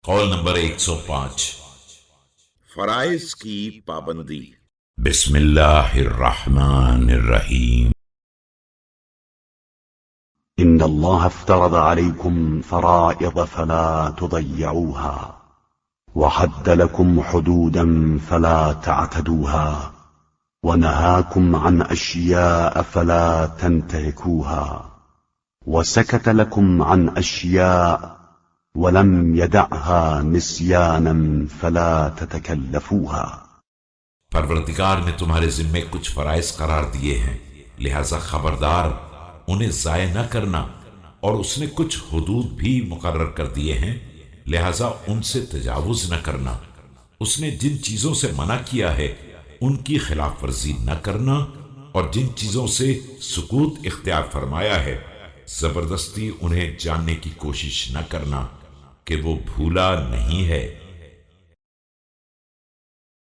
قول نمبر 105 فرائض کی پابندی۔ بسم اللہ الرحمن الرحیم إن الله افترض عليكم فرائض فلا تضيعوها وحد لكم حدودا فلا تعتدوها ونهاكم عن أشياء فلا تنتهكوها وسكت لكم عن أشياء ولم يدعها نسيانا فلا تتكلفوها۔ پروردگار نے تمہارے ذمے کچھ فرائض قرار دیے ہیں، لہذا خبردار انہیں ضائع نہ کرنا، اور اس نے کچھ حدود بھی مقرر کر دیے ہیں، لہذا ان سے تجاوز نہ کرنا۔ اس نے جن چیزوں سے منع کیا ہے ان کی خلاف ورزی نہ کرنا، اور جن چیزوں سے سکوت اختیار فرمایا ہے زبردستی انہیں جاننے کی کوشش نہ کرنا کہ وہ بھولا نہیں ہے